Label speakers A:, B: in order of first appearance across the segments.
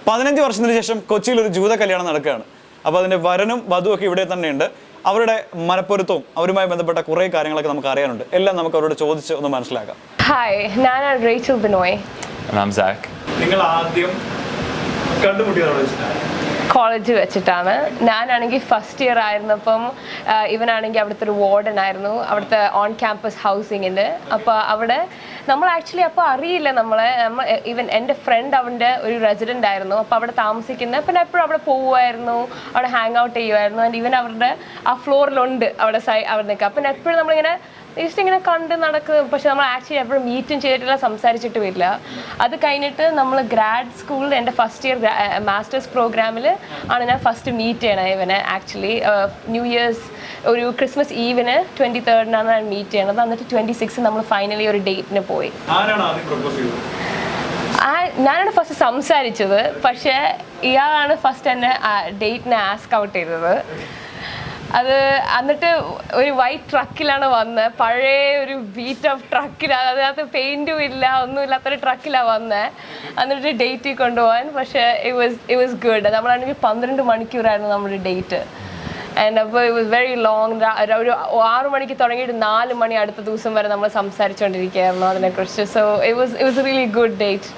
A: 15 വർഷത്തിന് ശേഷം കൊച്ചിയിൽ ഒരു ജൂത കല്യാണം നടക്കുകയാണ്. അപ്പോൾ അതിൻ്റെ വരനും വധുവൊക്കെ ഇവിടെ തന്നെയുണ്ട്. അവരുടെ മനപ്പൊരുത്തവും അവരുമായി ബന്ധപ്പെട്ട കുറേ കാര്യങ്ങളൊക്കെ നമുക്ക് അറിയാനുണ്ട്. എല്ലാം നമുക്ക് അവരോട് ചോദിച്ച് ഒന്ന് മനസ്സിലാക്കാം.
B: ഹായ്, ഞാനാണ് റേച്ചൽ ബിനോയ്.
C: I'm Sark.
A: നിങ്ങൾ ആദ്യം കണ്ടുമുട്ടിയതോടെ
B: കോളേജ് വെച്ചിട്ടാണ്. ഞാനാണെങ്കിൽ ഫസ്റ്റ് ഇയർ ആയിരുന്നപ്പം ഇവനാണെങ്കിൽ അവിടുത്തെ ഒരു വാർഡൻ ആയിരുന്നു, അവിടുത്തെ ഓൺ ക്യാമ്പസ് ഹൗസിങ്ങിൻ്റെ. അപ്പോൾ അവിടെ നമ്മൾ ആക്ച്വലി അപ്പോൾ അറിയില്ല ഈവൻ എൻ്റെ ഫ്രണ്ട് അവൻ്റെ ഒരു റെസിഡൻ്റ് ആയിരുന്നു. അപ്പോൾ അവിടെ താമസിക്കുന്നത്. പിന്നെ എപ്പോഴും അവിടെ പോവുമായിരുന്നു, അവിടെ ഹാങ് ഔട്ട് ചെയ്യുമായിരുന്നു. ആൻഡ് ഈവൻ അവരുടെ ആ ഫ്ലോറിലുണ്ട് അവിടെ നിൽക്കുക. അപ്പം എപ്പോഴും നമ്മളിങ്ങനെ ജസ്റ്റ് ഇങ്ങനെ കണ്ട് നടക്കും. പക്ഷെ നമ്മൾ ആക്ച്വലി എപ്പോഴും മീറ്റും ചെയ്തിട്ടില്ല, സംസാരിച്ചിട്ടും ഇല്ല. അത് കഴിഞ്ഞിട്ട് നമ്മൾ ഗ്രാഡ് സ്കൂളിൽ എൻ്റെ ഫസ്റ്റ് ഇയർ മാസ്റ്റേഴ്സ് പ്രോഗ്രാമിൽ ആണ് ഞാൻ ഫസ്റ്റ് മീറ്റ് ചെയ്യണത് ഇവനെ. ആക്ച്വലി ന്യൂ ഇയേഴ്സ് ഒരു ക്രിസ്മസ് ഈവിന് 23rd ഞാൻ മീറ്റ് ചെയ്യണത്. എന്നിട്ട് 26 നമ്മൾ ഫൈനലി ഒരു ഡേറ്റിന് പോയി. ഞാനാണ് ഫസ്റ്റ് സംസാരിച്ചത്, പക്ഷേ ഇയാളാണ് ഫസ്റ്റ് എന്നെ ഡേറ്റിനെ ആസ്ക് ഔട്ട് ചെയ്തത്. അത് എന്നിട്ട് ഒരു വൈറ്റ് ട്രക്കിലാണ് വന്നത്, പഴയ ഒരു ബീറ്റ് ഓഫ് ട്രക്കിലാണ്, അതിനകത്ത് പെയിൻറ്റും ഇല്ല ഒന്നും ഇല്ലാത്തൊരു ട്രക്കിലാണ് വന്നത്. എന്നിട്ട് ഡേറ്റിൽ കൊണ്ടുപോകാൻ. പക്ഷേ ഇറ്റ് വാസ് ഗുഡ്. നമ്മളാണെങ്കിൽ 12 മണിക്കൂറായിരുന്നു നമ്മുടെ ഡേറ്റ്. ആൻഡ് അപ്പോൾ ഇറ്റ് വാസ് വെരി ലോങ്. ഒരു 6 മണിക്ക് തുടങ്ങിയിട്ട് 4 മണി അടുത്ത ദിവസം വരെ നമ്മൾ സംസാരിച്ചുകൊണ്ടിരിക്കുകയായിരുന്നു അതിനെക്കുറിച്ച്. So it was really good date.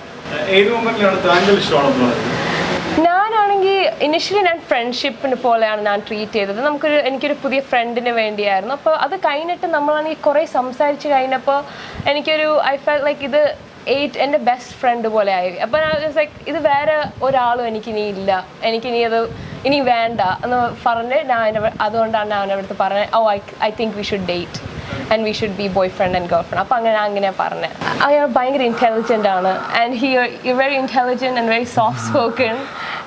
B: ഞാനാണെങ്കിൽ ഇനിഷ്യലി ഞാൻ ഫ്രണ്ട്ഷിപ്പിന് പോലെയാണ് ഞാൻ ട്രീറ്റ് ചെയ്തത്. എനിക്കൊരു പുതിയ ഫ്രണ്ടിന് വേണ്ടിയായിരുന്നു. അപ്പോൾ അത് കഴിഞ്ഞിട്ട് നമ്മളാണെങ്കിൽ കുറേ സംസാരിച്ച് കഴിഞ്ഞപ്പോൾ ഐ ഫെൽ ലൈക്ക് ഇത് എൻ്റെ ബെസ്റ്റ് ഫ്രണ്ട് പോലെ ആയി. അപ്പോൾ ഞാൻ ലൈക്ക് ഇത് വേറെ ഒരാളും എനിക്കിനി ഇല്ല, ഇനി വേണ്ട എന്ന് പറഞ്ഞ് അതുകൊണ്ടാണ് ഞാൻ അവിടുത്തെ പറഞ്ഞത് I think we should date and we should be boy friend and girl friend. അപ്പോൾ അങ്ങനെ പറഞ്ഞത്. അയാൾ ഭയങ്കര ഇൻ്റലിജൻ്റ് ആണ്. And very intelligent and very soft spoken.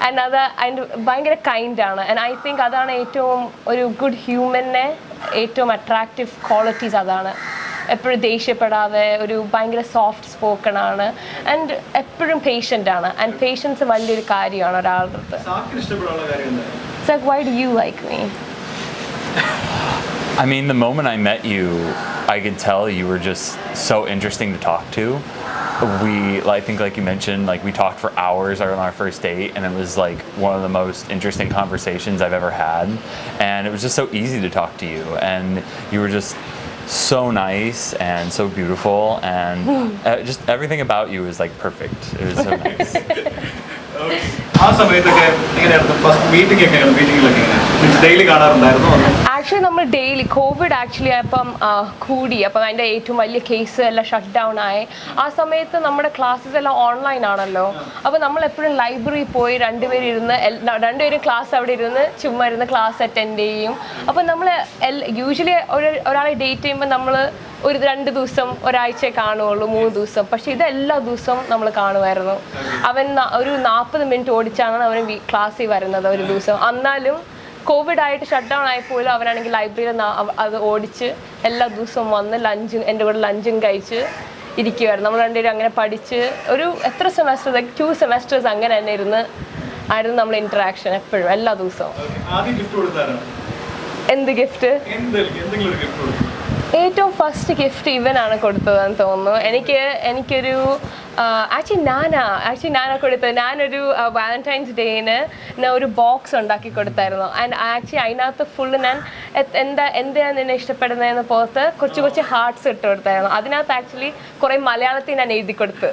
B: And അതിൻ്റെ ഭയങ്കര കൈൻഡാണ്. ആൻഡ് ഐ തിങ്ക് അതാണ് ഏറ്റവും ഒരു ഗുഡ് ഹ്യൂമനെ ഏറ്റവും അട്രാക്റ്റീവ് ക്വാളിറ്റീസ് അതാണ്. എപ്പോഴും ദേഷ്യപ്പെടാതെ ഒരു ഭയങ്കര സോഫ്റ്റ് സ്പോക്കൺ ആണ്. ആൻഡ് എപ്പോഴും പേഷ്യൻ്റ് ആണ്. ആൻഡ് പേഷ്യൻസ് വലിയൊരു കാര്യമാണ് ഒരാളുടെ അടുത്ത്. Sark, why do you like me?
C: I mean, the moment I met you, I could tell you were just so interesting to talk to. I think like you mentioned, like we talked for hours on our first date, and it was like one of the most interesting conversations I've ever had. And it was just so easy to talk to you, and you were just so nice and so beautiful, and just everything about you was like perfect. It was so nice.
B: Actually നമ്മൾ daily Covid actually അപ്പം കൂടി. അപ്പം അതിൻ്റെ ഏറ്റവും വലിയ case എല്ലാം shut down ആയി. ആ സമയത്ത് നമ്മുടെ ക്ലാസ്സസ് എല്ലാം ഓൺലൈൻ ആണല്ലോ. അപ്പോൾ നമ്മൾ എപ്പോഴും ലൈബ്രറി പോയി രണ്ടുപേരും ക്ലാസ് അവിടെ ഇരുന്ന് ചുമ്മാ ഇരുന്ന് ക്ലാസ് അറ്റൻഡ് ചെയ്യും. അപ്പം നമ്മൾ യൂഷ്വലി ഒരാളെ ഡേറ്റ് ചെയ്യുമ്പോൾ നമ്മൾ ഒരു 2 ദിവസം ഒരാഴ്ച കാണുകയുള്ളൂ, 3 ദിവസം. പക്ഷേ ഇത് എല്ലാ ദിവസവും നമ്മൾ കാണുമായിരുന്നു. അവൻ ഒരു 40 മിനിറ്റ് ഓടിച്ചാണ് അവൻ ക്ലാസ്സിൽ വരുന്നത് ഒരു ദിവസം. എന്നാലും കോവിഡ് ആയിട്ട് ഷട്ട് ഡൗൺ ആയപ്പോലും അവനാണെങ്കിൽ ലൈബ്രറിയിൽ അത് ഓടിച്ച് എല്ലാ ദിവസവും വന്ന് എൻ്റെ കൂടെ ലഞ്ചും കഴിച്ച് ഇരിക്കുമായിരുന്നു. നമ്മൾ രണ്ടുപേരും അങ്ങനെ പഠിച്ച് ഒരു എത്ര സെമസ്റ്റർ 2 സെമസ്റ്റേഴ്സ് അങ്ങനെ തന്നെ ആയിരുന്നു നമ്മൾ ഇൻറ്ററാക്ഷൻ എപ്പോഴും എല്ലാ ദിവസവും. എന്ത് ഗിഫ്റ്റ്? ഏറ്റവും ഫസ്റ്റ് ഗിഫ്റ്റ് ഇവനാണ് കൊടുത്തതെന്ന് തോന്നുന്നു. എനിക്കൊരു ആക്ച്വലി ഞാനാണ് കൊടുത്തത്. ഞാനൊരു വാലന്റൈൻസ് ഡേന് ഞാൻ ഒരു ബോക്സ് ഉണ്ടാക്കി കൊടുത്തായിരുന്നു. ആൻഡ് ആക്ച്വലി അതിനകത്ത് ഫുള്ള് ഞാൻ എന്തിനാണ് നിന്നെ ഇഷ്ടപ്പെടുന്നതെന്ന് പുറത്ത് കുറച്ച് ഹാർട്ട്സ് ഇട്ട് കൊടുത്തായിരുന്നു. അതിനകത്ത് ആക്ച്വലി കുറേ മലയാളത്തിൽ ഞാൻ എഴുതി കൊടുത്തു.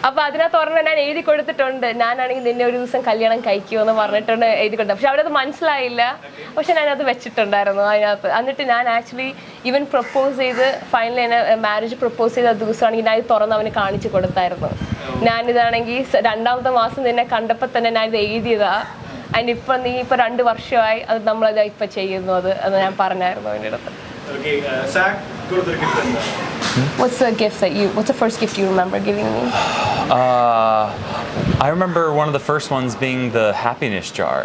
B: അപ്പോൾ അതിനകത്ത് ഒരെണ്ണം ഞാൻ എഴുതി കൊടുത്തിട്ടുണ്ട്, ഞാനാണെങ്കിൽ നിന്നെ ഒരു ദിവസം കല്യാണം കഴിക്കുമെന്ന് പറഞ്ഞിട്ടുണ്ട് എഴുതി കൊടുത്തത്. പക്ഷെ അവരത് മനസ്സിലായില്ല. പക്ഷെ ഞാനത് വെച്ചിട്ടുണ്ടായിരുന്നു അതിനകത്ത്. എന്നിട്ട് ഞാൻ ആക്ച്വലി ഇവൻ പ്രപ്പോസ് ചെയ്ത് ഫൈനലി എന്നെ മാരേജ് പ്രപ്പോസ് ചെയ്ത ദിവസമാണെങ്കിൽ ഞാൻ ഇത് തുറന്ന് അവന് കാണിച്ചു കൊടുത്തായിരുന്നു. ഞാനിതാണെങ്കിൽ 2ാമത്തെ മാസം നിന്നെ കണ്ടപ്പോൾ തന്നെ ഞാൻ ഇത് എഴുതിയതാ. അതിന് നീ ഇപ്പോൾ 2 വർഷമായി അത് നമ്മളത് ഇപ്പം ചെയ്യുന്നു. അത് ഞാൻ പറഞ്ഞായിരുന്നു അവൻ്റെ അടുത്ത്. What's the first gift you remember giving me?
C: I remember one of the first ones being the happiness jar.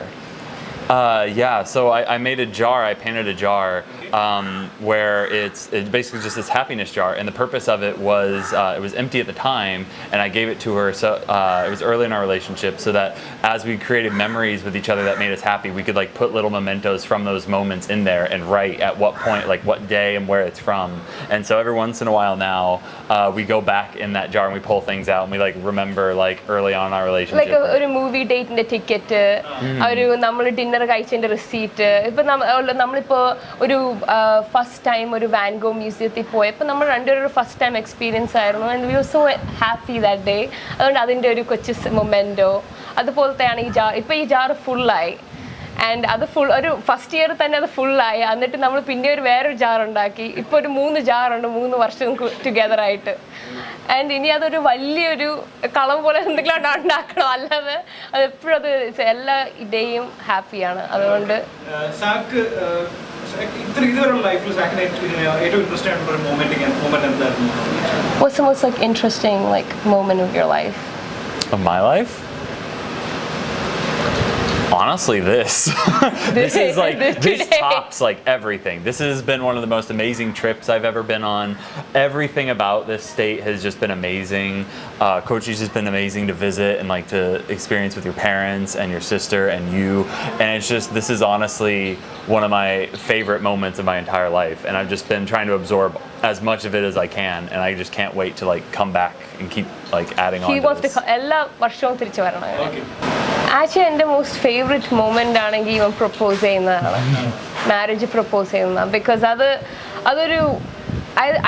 C: So I made a jar. I painted a jar where it's basically just this happiness jar, and the purpose of it was empty at the time, and I gave it to her. So it was early in our relationship, so that as we created memories with each other that made us happy, we could like put little mementos from those moments in there and write at what point, like what day and where it's from. And so every once in a while now, we go back in that jar and we pull things out and we like remember like early on in our relationship.
B: Like ഒരു movie ഡേറ്റിന്റെ ticket, ഒരു നമ്മൾ dinner കഴിച്ചതിന്റെ receipt. ഇപ്പൊ നമ്മളിപ്പോ ഒരു first time ഒരു Van Gogh മ്യൂസിയത്തിൽ പോയപ്പോൾ നമ്മൾ രണ്ടുപേരും ഫസ്റ്റ് ടൈം എക്സ്പീരിയൻസ് ആയിരുന്നു, and we were so happy that day. അതുകൊണ്ട് അതിൻ്റെ ഒരു കൊച്ചു മൊമെന്റോ അതുപോലത്തെയാണ് ഈ ജാർ. ഇപ്പൊ ഈ ജാർ ഫുള്ളായി, ആൻഡ് അത് ഒരു ഫസ്റ്റ് ഇയർ തന്നെ അത് ഫുള്ളായി. എന്നിട്ട് നമ്മൾ പിന്നെ വേറൊരു ജാർ ഉണ്ടാക്കി. ഇപ്പോൾ ഒരു 3 ജാറുണ്ട്, 3 വർഷം ടുഗെദർ ആയിട്ട്. ആൻഡ് ഇനി അതൊരു വലിയൊരു കളം പോലെ എന്തെങ്കിലും ഉണ്ടാക്കണം, അല്ലാതെ അത് എപ്പോഴും അത് എല്ലാ ഡേയും ഹാപ്പിയാണ്. അതുകൊണ്ട് what's the most like interesting like moment of your life?
C: Of my life? Honestly, this is like this tops like everything. This has been one of the most amazing trips I've ever been on. Everything about this state has just been amazing. Kochi's has been amazing to visit and like to experience with your parents and your sister and you. And it's just, this is honestly one of my favorite moments of my entire life. And I've just been trying to absorb as much of it as I can. And I just can't wait to like come back and keep like adding on to this.
B: എല്ലാ വർഷവും തിരിച്ചു വരണം. Actually എൻ്റെ most favourite moment ആണെങ്കിൽ ഇവൻ propose ചെയ്യുന്നതാണ്, marriage propose ചെയ്യുന്നതാണ്. Because അതൊരു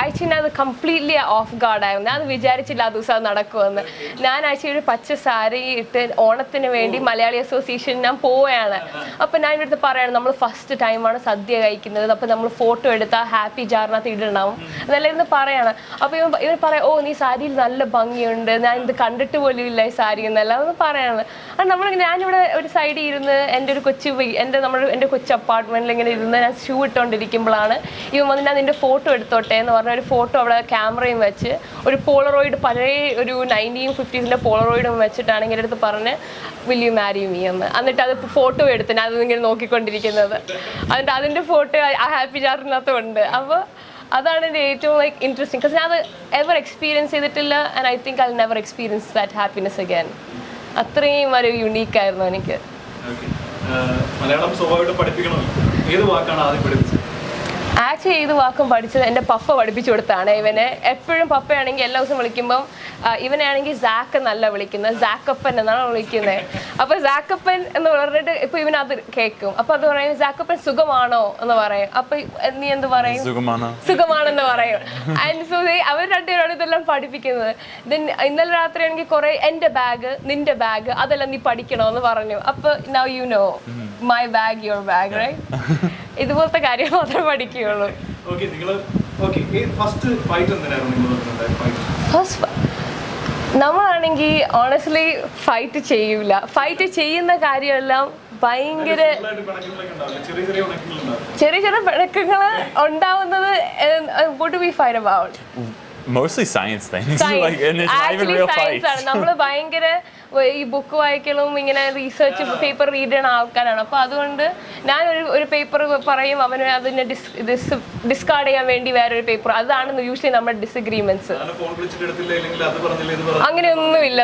B: ആക്ച്വലി അത് കംപ്ലീറ്റ്ലി ഓഫ് ഗാർഡായിരുന്നു. ഞാൻ അത് വിചാരിച്ചില്ല ആ ദിവസം അത് നടക്കുമെന്ന്. ഞാൻ ആക്ച്വലി ഒരു പച്ച സാരി ഇട്ട് ഓണത്തിന് വേണ്ടി മലയാളി അസോസിയേഷൻ ഞാൻ പോവുകയാണ്. അപ്പം ഞാൻ ഇവിടുത്തെ പറയാണ്, നമ്മൾ ഫസ്റ്റ് ടൈമാണ് സദ്യ കഴിക്കുന്നത്, അപ്പം നമ്മൾ ഫോട്ടോ എടുത്താൽ ഹാപ്പി ജാറിനകത്ത് ഇടണം എന്നെല്ലാം ഇരുന്ന് പറയാണ്. അപ്പോൾ ഇവർ പറയാം, ഓ നീ സാരിയിൽ നല്ല ഭംഗിയുണ്ട്, ഞാൻ ഇത് കണ്ടിട്ട് പോലും ഇല്ല ഈ സാരി എന്നെല്ലാം ഒന്ന് പറയാണ്. ഞാനിവിടെ ഒരു സൈഡിൽ ഇരുന്ന് എൻ്റെ ഒരു എൻ്റെ കൊച്ചു അപ്പാർട്ട്മെൻറ്റിൽ ഇങ്ങനെ ഇരുന്ന് ഞാൻ ഷൂ ഇട്ടുകൊണ്ടിരിക്കുമ്പോഴാണ് ഇവൻ വന്ന് ഞാൻ നിൻ്റെ ഫോട്ടോ എടുത്തോട്ടെ എന്ന് പറഞ്ഞ ഒരു ഫോട്ടോ അവിടെ ക്യാമറയും വെച്ച് ഒരു പോളറോയിഡ്, പഴയ ഒരു 1950s പോളറോയിഡും വെച്ചിട്ടാണ് ഇങ്ങനെ അടുത്ത് പറഞ്ഞ് വിൽ യു മാരി മീ എന്ന്. എന്നിട്ട് അത് ഫോട്ടോ എടുത്ത് ഞാൻ അതിങ്ങനെ നോക്കിക്കൊണ്ടിരിക്കുന്നത്. എന്നിട്ട് അതിൻ്റെ ഫോട്ടോ ആ ഹാപ്പി ജാറിനകത്തും ഉണ്ട്. അപ്പോൾ അതാണ് എൻ്റെ ഏറ്റവും ലൈക്ക് ഇൻട്രസ്റ്റിംഗ്. ബിക്കോസ് ഞാൻ അത് എവർ എക്സ്പീരിയൻസ് ചെയ്തിട്ടില്ല, and I think I will never experience that happiness again. അത്രയും ഒരു യുണീക്കായിരുന്നു എനിക്ക്.
A: മലയാളം സ്വാഭാവികമായിട്ടും പഠിപ്പിക്കണമല്ലോ, ഏത് വാക്കാണ് ആദ്യം പഠിപ്പിച്ചത്?
B: ആക്ച്വലി ഏത് വാക്കും പഠിച്ചത് എൻ്റെ പപ്പ പഠിപ്പിച്ചു കൊടുത്താണ്. ഇവനെ എപ്പോഴും പപ്പയാണെങ്കിൽ എല്ലാ ദിവസം വിളിക്കുമ്പം ഇവനാണെങ്കിൽ സാക്ക് എന്നല്ല വിളിക്കുന്നത്, സാക്കപ്പൻ എന്നാണ് വിളിക്കുന്നത്. അപ്പോൾ സാക്കപ്പൻ എന്ന് പറഞ്ഞിട്ട് ഇപ്പോൾ ഇവനത് കേൾക്കും. അപ്പോൾ അത് പറയും, സാക്കപ്പൻ സുഖമാണോ എന്ന് പറയും. അപ്പോൾ നീ എന്ത് പറയും? സുഖമാണെന്ന് പറയും. ആൻഡ് സോ അവർ രണ്ടുപേരാണ് ഇതെല്ലാം പഠിപ്പിക്കുന്നത്. ദെൻ ഇന്നലെ രാത്രി ആണെങ്കിൽ കുറേ എൻ്റെ ബാഗ് നിൻ്റെ ബാഗ് അതെല്ലാം നീ പഠിക്കണമെന്ന് പറഞ്ഞു. അപ്പോൾ now you know my bag your bag, right? ഇതുപോലത്തെ കാര്യം മാത്രമേ പഠിക്കുകയുള്ളൂ. ഫസ്റ്റ് നമ്മളാണെങ്കിൽ ഓണസ്റ്റ്ലി ഫൈറ്റ് ചെയ്യൂല. ഫൈറ്റ് ചെയ്യുന്ന കാര്യമെല്ലാം ഭയങ്കര ചെറിയ ചെറിയ പിണക്കങ്ങൾ ഉണ്ടാവുന്നത്. what do we fight about?
C: Mostly science things. Like, and it's not even real fights.
B: നമ്മൾ ഭയങ്കര ഈ ബുക്ക് വായിക്കലും ഇങ്ങനെ റീസെർച്ച് പേപ്പർ റീഡ് ചെയ്യുന്ന ആൾക്കാരാണ്. അപ്പോൾ അതുകൊണ്ട് ഞാൻ ഒരു പേപ്പർ പറയും, അവന് അതിനെ ഡിസ്കാർഡ് ചെയ്യാൻ വേണ്ടി വേറൊരു പേപ്പർ. അതാണ് യൂഷ്വലി നമ്മുടെ ഡിസഗ്രീമെന്റ്സ്. അങ്ങനെയൊന്നുമില്ല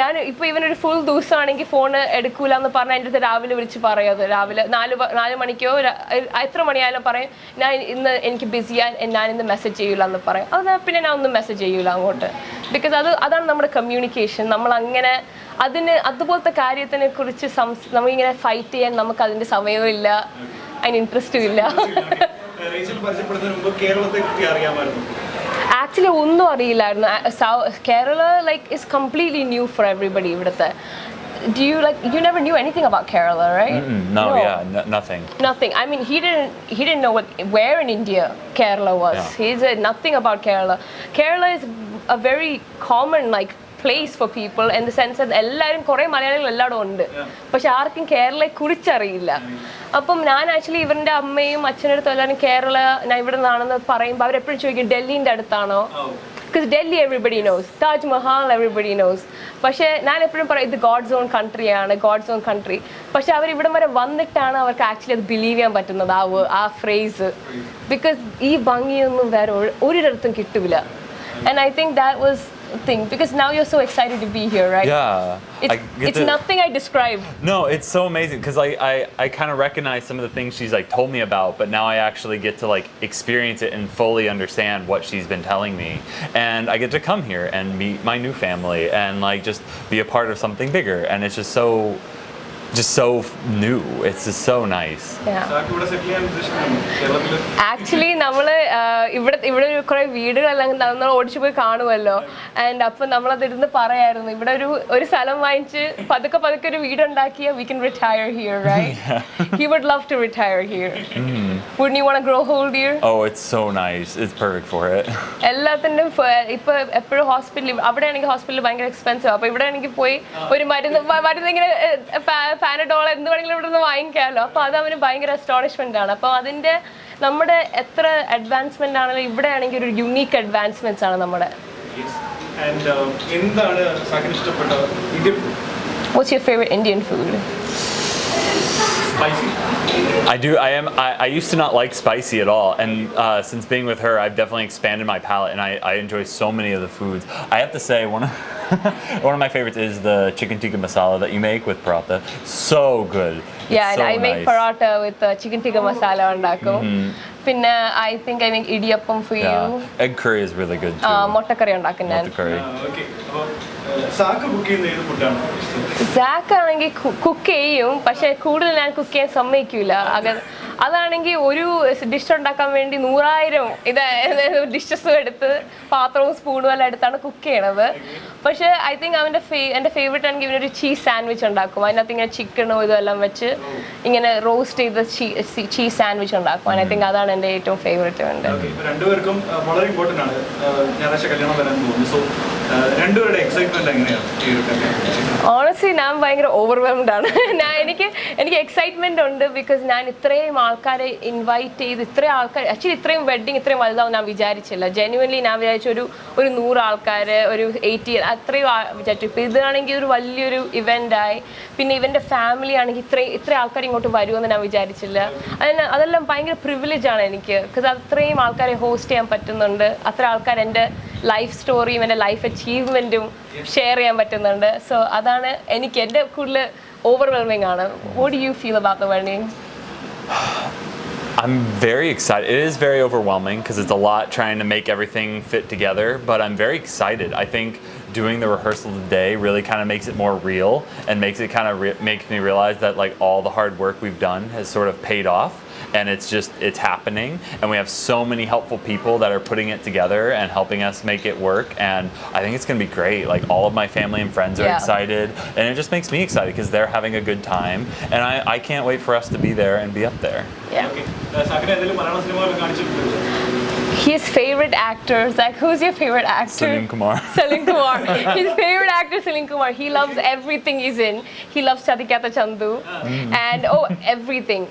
B: ഞാൻ ഇപ്പോൾ ഇവനൊരു ഫുൾ ദിവസമാണെങ്കിൽ ഫോൺ എടുക്കൂല എന്ന് പറഞ്ഞാൽ എൻ്റെ അടുത്ത് രാവിലെ വിളിച്ച് പറയും. അത് രാവിലെ 4 മണിക്കോ എത്ര മണിയായാലും പറയും, ഞാൻ ഇന്ന് എനിക്ക് ബിസിയാ, ഞാൻ ഇന്ന് മെസ്സേജ് ചെയ്യൂല എന്ന് പറയും. അത് പിന്നെ ഞാൻ ഒന്നും മെസ്സേജ് ചെയ്യൂല അങ്ങോട്ട്. ബിക്കോസ് അതാണ് നമ്മുടെ കമ്മ്യൂണിക്കേഷൻ. നമ്മൾ അങ്ങനെ അതുപോലത്തെ കാര്യത്തിനെ കുറിച്ച് നമ്മളിങ്ങനെ ഫൈറ്റ് ചെയ്യാൻ നമുക്ക് അതിൻ്റെ സമയവും ഇല്ല, അതിന് ഇൻട്രസ്റ്റും ഇല്ല. ആക്ച്വലി ഒന്നും അറിയില്ലായിരുന്നു. Kerala like is completely new four everybody. ഇവിടുത്തെ do you like you never knew anything about Kerala, right?
C: No, yeah, nothing.
B: I mean, he didn't know where in India Kerala was. Yeah. He's nothing about Kerala. Kerala is a very common like place for people in the sense that എല്ലാവരും കുറേ മലയാളികൾ എല്ലായിടും ഉണ്ട്, പക്ഷെ ആർക്കും കേരളയെ കുറിച്ചറിയില്ല. അപ്പം ഞാൻ actually ഇവരുടെ അമ്മയും അച്ഛനടുത്തും എല്ലാവരും കേരള ഞാൻ ഇവിടെ നിന്നാണെന്ന് പറയുമ്പോൾ അവരെപ്പോഴും ചോദിക്കും, ഡൽഹിൻ്റെ അടുത്താണോ? because Delhi everybody knows, Taj Mahal everybody knows. പക്ഷേ ഞാൻ എപ്പോഴും പറയും ഇത് ഗോഡ്സ് ഓൺ കൺട്രിയാണ്, ഗോഡ്സ് ഓൺ കൺട്രി. പക്ഷെ അവർ ഇവിടം വരെ വന്നിട്ടാണ് അവർക്ക് ആക്ച്വലി അത് ബിലീവ് ചെയ്യാൻ പറ്റുന്നത്, ആ ഫ്രേസ്. ബിക്കോസ് ഈ ഭംഗിയൊന്നും വേറെ ഒരിടത്തും കിട്ടില്ല. And I think that was the thing, because now you're so excited to be here, right?
C: Yeah.
B: It's nothing I described.
C: No, it's so amazing because I kind of recognize some of the things she's like told me about, but now I actually get to like experience it and fully understand what she's been telling me. And I get to come here and meet my new family and like just be a part of something bigger. And it's just so new. It's just so nice.
B: Actually നമ്മള് ഇവിടെ കുറെ വീടുകളെല്ലാം നമ്മൾ ഓടിച്ചു പോയി കാണുമല്ലോ. And അപ്പൊ നമ്മളതിരുന്ന് പറയായിരുന്നു, ഇവിടെ ഒരു സ്ഥലം വാങ്ങിച്ച് പതുക്കെ ഒരു വീടുണ്ടാക്കിയ we can retire here, right? He would love to retire here. Wouldn't you want to grow whole here?
C: Oh, it's so nice. It's perfect for it.
B: എല്ലാത്തിനും ഇപ്പൊ എപ്പോഴും ഹോസ്പിറ്റലിൽ, അവിടെയാണെങ്കിൽ ഹോസ്പിറ്റലിൽ ഭയങ്കര എക്സ്പെൻസീവ്. അപ്പൊ ഇവിടെ ആണെങ്കിൽ പോയി ഒരു മരുന്ന് ഇങ്ങനെ പാനഡോൾ എന്ത് വേണമെങ്കിലും ഇവിടെ നിന്ന് വാങ്ങിക്കാമല്ലോ. അപ്പോൾ അത് അവന് ഭയങ്കര അസ്റ്റോണിഷ്മെന്റ് ആണ്. അപ്പോൾ അതിന്റെ നമ്മുടെ എത്ര അഡ്വാൻസ്മെന്റ് ആണെങ്കിലും ഇവിടെ ആണെങ്കിൽ ഒരു യുണീക്ക് അഡ്വാൻസ്മെന്റ്സ് ആണ് നമ്മുടെ. What's your favorite Indian food?
D: Spicy.
C: I used to not like spicy at all, and since being with her, I've definitely expanded my palate, and I enjoy so many of the foods. I have to say, one of my favorites is the chicken tikka masala that you make with paratha. So good.
B: Yeah,
C: so
B: and I make paratha with chicken tikka masala undakum. Pinna I think I make idiyappam for you.
C: Egg curry is really good too.
B: Motta curry undakum nan.
C: Motta curry.
D: Okay. Sark cook ചെയ്യുന്ന ഏത് ഫുഡാണ്?
B: Sac ആണെങ്കിൽ cook ചെയ്യും, പക്ഷെ കൂടുതൽ ഞാൻ cook ചെയ്യാൻ സമ്മതിക്കൂല. അതാണെങ്കിൽ ഒരു ഡിഷ് ഉണ്ടാക്കാൻ വേണ്ടി 100,000 ഡിഷസും എടുത്ത് പാത്രവും സ്പൂണും എല്ലാം എടുത്താണ് കുക്ക് ചെയ്യണത്. പക്ഷെ ഐ തിങ്ക് എൻ്റെ ഫേവറേറ്റ് ആണെങ്കിൽ ഇവനൊരു ചീസ് സാൻഡ്വിച്ച് ഉണ്ടാക്കും. അതിനകത്ത് ഇങ്ങനെ ചിക്കനോ ഇതെല്ലാം വെച്ച് ഇങ്ങനെ റോസ്റ്റ് ചെയ്ത ചീസ് സാൻഡ്വിച്ച് ഉണ്ടാക്കും. ഐ തിങ്ക് അതാണ് എൻ്റെ ഏറ്റവും ഫേവറേറ്റ്.
D: രണ്ടുപേർക്കും വളരെ ഇമ്പോർട്ടൻ്റ് ആണ് ഞായറാഴ്ച കല്യാണം വരാൻ പോകുന്നത്. സോ രണ്ടുപേരുടെ എക്സൈറ്റ്മെന്റ് എങ്ങനെയാണ്?
B: ഓണസ്റ്റ്ലി ഞാൻ ഭയങ്കര ഓവർവെൽംഡ് ആണ്. എനിക്ക് എക്സൈറ്റ്മെന്റ് ഉണ്ട്, ബിക്കോസ് ഞാൻ ഇത്രയും ആൾക്കാരെ ഇൻവൈറ്റ് ചെയ്ത് ആക്ച്വലി ഇത്രയും വെഡിങ് ഇത്രയും വലുതാവും ഞാൻ വിചാരിച്ചില്ല. ജെന്യുവൻലി ഞാൻ വിചാരിച്ചു ഒരു 100 ആൾക്കാർ, ഒരു 80 അത്രയും വിചാരിച്ചു. ഇപ്പം ഇതാണെങ്കിൽ ഒരു വലിയൊരു ഇവൻ്റായി. പിന്നെ ഇവൻ്റെ ഫാമിലി ആണെങ്കിൽ ഇത്ര ആൾക്കാർ ഇങ്ങോട്ട് വരുമെന്ന് ഞാൻ വിചാരിച്ചില്ല. അതെല്ലാം ഭയങ്കര പ്രിവിലേജാണ് എനിക്ക്, ബിക്കോസ് അത്രയും ആൾക്കാരെ ഹോസ്റ്റ് ചെയ്യാൻ പറ്റുന്നുണ്ട്. അത്ര ആൾക്കാർ എൻ്റെ ലൈഫ് സ്റ്റോറിയും എൻ്റെ ലൈഫ് അച്ചീവ്മെൻറ്റും ഷെയർ ചെയ്യാൻ പറ്റുന്നുണ്ട്. സോ അതാണ് എൻ്റെ കൂടുതൽ ഓവർവെൽമിംഗ് ആണ്. What do you feel about the wedding?
C: I'm very excited. It is very overwhelming because it's a lot trying to make everything fit together, but I'm very excited. I think doing the rehearsal today really kind of makes it more real and makes it kind of makes me realize that like all the hard work we've done has sort of paid off. And it's happening, and we have so many helpful people that are putting it together and helping us make it work, and I think it's going to be great. Like all of my family and friends are excited, and it just makes me excited because they're having a good time, and I can't wait for us to be there and be up there.
B: His favorite actors, like who's your favorite actor?
C: Salim Kumar.
B: Salim Kumar. His favorite actor, Salim Kumar. He loves everything he's in. He loves Chatikata Chandu and everything.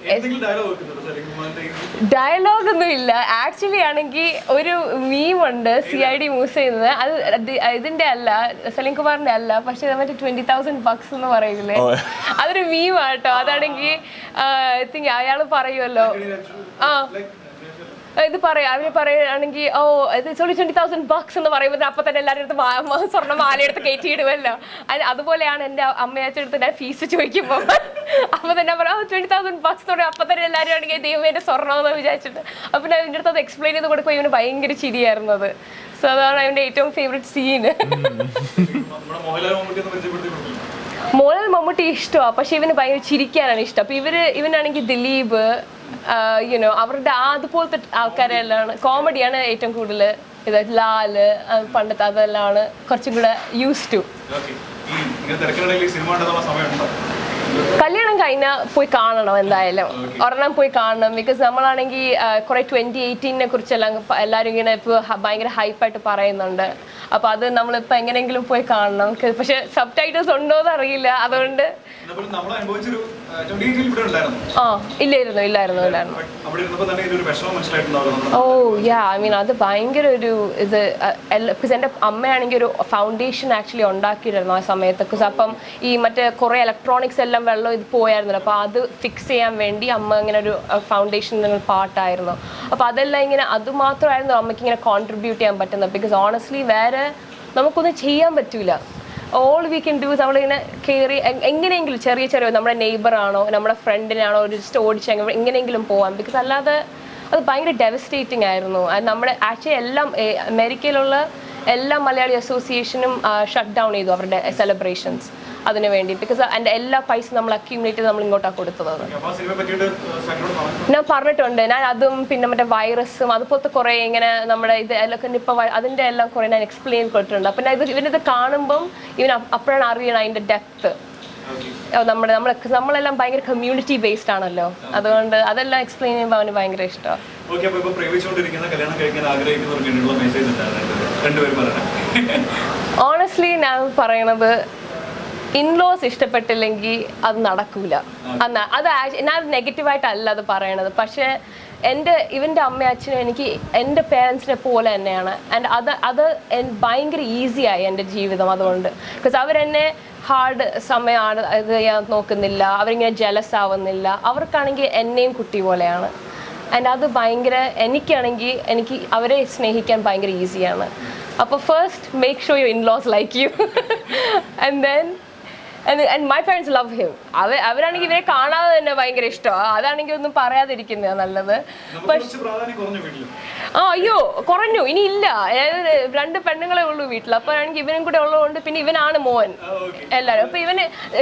B: Dialogue ഒന്നും ഇല്ല. Actually ആണെങ്കിൽ ഒരു മീം ഉണ്ട് CID മൂസ് ചെയ്യുന്നത്. അത് ഇതിന്റെ അല്ല, സലീം കുമാറിന്റെ അല്ല, പക്ഷെ മറ്റേ $20,000 എന്ന് പറയില്ലേ, അതൊരു മീമാട്ടോ. അതാണെങ്കിൽ ഐ തിങ്ക് അയാൾ പറയുമല്ലോ, ഇത് അവര് പറയുകയാണെങ്കിൽ ഇത് $20,000 എന്ന് പറയുമ്പോൾ അപ്പം തന്നെ എല്ലാവരും അടുത്ത് സ്വർണ്ണ മാലയെടുത്ത് കയറ്റിയിടുമല്ലോ. അതുപോലെയാണ് എൻ്റെ അമ്മയച്ചെടുത്ത് ഞാൻ ഫീസ് ചോദിക്കുമ്പോൾ അപ്പം തന്നെ പറയാം $20,000 എന്ന് പറയും. അപ്പം തന്നെ എല്ലാവരും ആണെങ്കിൽ ദൈവം എൻ്റെ സ്വർണ്ണമെന്ന് വിചാരിച്ചിട്ട് അപ്പം ഞാൻ എൻ്റെ അടുത്ത് അത് എക്സ്പ്ലെയിൻ ചെയ്ത് കൊടുക്കുമ്പോൾ ഇവന് ഭയങ്കര ചിരിയായിരുന്നത്. സോ അതാണ് അവൻ്റെ ഏറ്റവും ഫേവറേറ്റ് സീന്. മോഹൻലാൽ മമ്മൂട്ടി ഇഷ്ടമാണ്, പക്ഷെ ഇവന് ഭയങ്കര ചിരിക്കാനാണ് ഇഷ്ടം. അപ്പം ഇവനാണെങ്കിൽ ദിലീപ്, അവരുടെ അതുപോലത്തെ ആൾക്കാരെല്ലാം കോമഡിയാണ് ഏറ്റവും കൂടുതൽ. ഇത് ലാല് പണ്ടത്തെ അതെല്ലാം കുറച്ചും കൂടെ യൂസ് ടു. കല്യാണം കഴിഞ്ഞാൽ പോയി കാണണം, എന്തായാലും ഒരെണ്ണം പോയി കാണണം. ബിക്കോസ് നമ്മളാണെങ്കിൽ കുറെ 2018 കുറിച്ചെല്ലാം എല്ലാവരും ഇങ്ങനെ ഇപ്പോൾ ഭയങ്കര ഹൈപ്പായിട്ട് പറയുന്നുണ്ട്. അപ്പോൾ അത് നമ്മളിപ്പോൾ എങ്ങനെയെങ്കിലും പോയി കാണണം. പക്ഷെ സബ് ടൈറ്റിൽസ് ഉണ്ടോ എന്ന് അറിയില്ല, അതുകൊണ്ട്
D: അതുപോലെ നമ്മൾ അനുഭവിച്ചൊരു 28 ഇവിടെ ഉണ്ടായിരുന്നു.
B: ആ ഇല്ലായിരുന്നു.
D: അവിടെ ഇരുന്നപ്പോൾ തന്നെ ഇതൊരു വിഷമം മനസ്സിലായിട്ടുണ്ടാവും.
B: ഓ യാ ഐ മീൻ അത് ഭയങ്കര ഒരു ഇത് ബിക്കോസ് എൻ്റെ അമ്മയാണെങ്കിൽ ഒരു ഫൗണ്ടേഷൻ ആക്ച്വലി ഉണ്ടാക്കിയിട്ടായിരുന്നു ആ സമയത്ത്. ബിക്കോസ് അപ്പം ഈ മറ്റേ കുറേ ഇലക്ട്രോണിക്സ് എല്ലാം വെള്ളം ഇത് പോയായിരുന്നല്ലോ, അപ്പോൾ അത് ഫിക്സ് ചെയ്യാൻ വേണ്ടി അമ്മ ഇങ്ങനെ ഒരു ഫൗണ്ടേഷൻ പാട്ടായിരുന്നു. അപ്പോൾ അതെല്ലാം ഇങ്ങനെ അതുമാത്രമായിരുന്നു അമ്മയ്ക്ക് ഇങ്ങനെ കോൺട്രിബ്യൂട്ട് ചെയ്യാൻ പറ്റുന്നത്. ബിക്കോസ് ഓണസ്റ്റ്ലി വേറെ നമുക്കൊന്നും ചെയ്യാൻ പറ്റൂല. ഓൾ വി കൻ ഡു നമ്മളിങ്ങനെ കയറി എങ്ങനെയെങ്കിലും ചെറിയ നമ്മുടെ നെയ്ബറാണോ നമ്മുടെ ഫ്രണ്ടിനാണോ ഒരു ജസ്റ്റ് ഓടിച്ച് എങ്ങനെയെങ്കിലും പോവാം. ബിക്കോസ് അല്ലാതെ അത് ഭയങ്കര ഡെവസ്റ്റേറ്റിംഗ് ആയിരുന്നു. അത് നമ്മുടെ ആക്ച്വലി എല്ലാം അമേരിക്കയിലുള്ള എല്ലാ മലയാളി അസോസിയേഷനും ഷട്ട് ഡൗൺ ചെയ്തു അവരുടെ സെലിബ്രേഷൻസ് അതിന് വേണ്ടി. ബിക്കോസ് അതിൻ്റെ എല്ലാ പൈസ നമ്മൾ അക്യൂമുലേറ്റ് ചെയ്ത് നമ്മൾ ഇങ്ങോട്ടാണ് കൊടുത്തത്. ഞാൻ പറഞ്ഞിട്ടുണ്ട്. ഞാൻ അതും പിന്നെ മറ്റേ വൈറസും അതുപോലത്തെ കുറേ ഇങ്ങനെ നമ്മുടെ ഇത് എല്ലാം ഇപ്പോൾ അതിൻ്റെ എല്ലാം കുറേ ഞാൻ എക്സ്പ്ലെയിൻ കൊടുത്തിട്ടുണ്ട്. അപ്പം ഇവനിത് കാണുമ്പം അപ്പോഴാണ് അറിയണം അതിൻ്റെ ഡെപ്ത്. നമ്മളെല്ലാം ഭയങ്കര കമ്മ്യൂണിറ്റി ബേസ്ഡ് ആണല്ലോ, അതുകൊണ്ട് അതെല്ലാം എക്സ്പ്ലെയിൻ ചെയ്യുമ്പോൾ അവന് ഭയങ്കര ഇഷ്ടമാണ്. ഓണസ്റ്റ്ലി ഞാൻ പറയണത് ഇൻലോസ് ഇഷ്ടപ്പെട്ടില്ലെങ്കിൽ അത് നടക്കൂല. അത് ഞാൻ നെഗറ്റീവായിട്ടല്ല അത് പറയണത്. പക്ഷേ ഇവൻ്റെ അമ്മയും അച്ഛനും എനിക്ക് എൻ്റെ പേരൻസിനെ പോലെ തന്നെയാണ്. ആൻഡ് അത് ഭയങ്കര ഈസിയായി എൻ്റെ ജീവിതം അതുകൊണ്ട്. ബിക്കോസ് അവരെന്നെ ഹാർഡ് സമയമാണ് ഇത് ചെയ്യാൻ നോക്കുന്നില്ല, അവരിങ്ങനെ ജലസ് ആവുന്നില്ല. അവർക്കാണെങ്കിൽ എന്നെയും കുട്ടി പോലെയാണ്. ആൻഡ് അത് ഭയങ്കര എനിക്കാണെങ്കിൽ എനിക്ക് അവരെ സ്നേഹിക്കാൻ ഭയങ്കര ഈസിയാണ്. അപ്പോൾ first make sure your in-laws like you and then and my parents love him. അവരാണെങ്കിൽ ഇവരെ കാണാതെ തന്നെ ഭയങ്കര ഇഷ്ടമാണ്. അതാണെങ്കിൽ ഒന്നും പറയാതിരിക്കുന്നത് നല്ലത്. അയ്യോ കുറഞ്ഞു, ഇനി ഇല്ല. 2 പെണ്ണുങ്ങളെ ഉള്ളൂ വീട്ടിൽ. അപ്പോൾ ആണെങ്കിൽ ഇവനും കൂടെ ഉള്ളതുകൊണ്ട് പിന്നെ ഇവനാണ് മോൻ എല്ലാവരും. അപ്പോൾ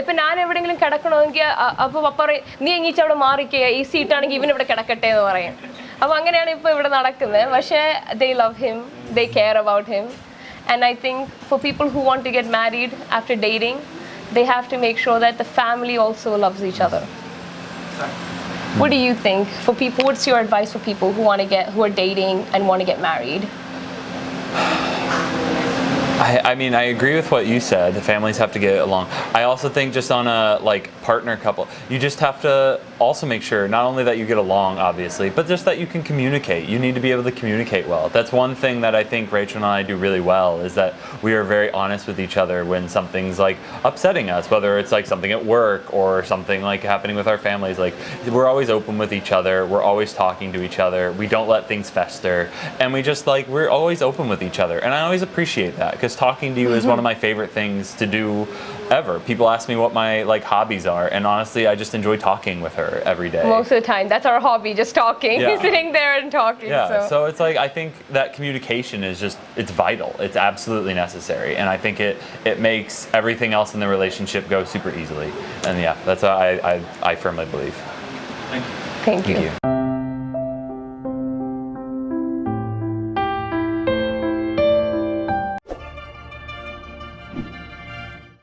B: ഇപ്പം ഞാൻ എവിടെയെങ്കിലും കിടക്കണമെങ്കിൽ അപ്പോൾ പപ്പ പറയും നീ എങ്ങീച്ച് അവിടെ മാറിക്കുക, ഈ സീറ്റാണെങ്കിൽ ഇവൻ ഇവിടെ കിടക്കട്ടെ എന്ന് പറയും. അപ്പോൾ അങ്ങനെയാണ് ഇപ്പോൾ ഇവിടെ നടക്കുന്നത്. പക്ഷേ they love him, they care about him. And I think for people who want to get married after dating, they have to make sure that the family also loves each other. What do you think for people? What's your advice for people who are dating and want to get married?
C: I mean, I agree with what you said. The families have to get along. I also think just on a partner couple, you just have to also make sure not only that you get along, obviously, but just that you can communicate. You need to be able to communicate well. That's one thing that I think Rachel and I do really well, is that we are very honest with each other when something's upsetting us, whether it's something at work or something happening with our families. We're always open with each other. We're always talking to each other. We don't let things fester, and we just we're always open with each other. And I always appreciate that, because talking to you is one of my favorite things to do ever. People ask me what my hobbies are, and honestly I just enjoy talking with her every day.
B: Most of the time that's our hobby, just talking.
C: Yeah.
B: Sitting there and talking.
C: Yeah, so it's I think that communication is just, it's vital. It's absolutely necessary, and I think it makes everything else in the relationship go super easily. And yeah, that's what I firmly believe.
D: Thank you.
B: Thank you.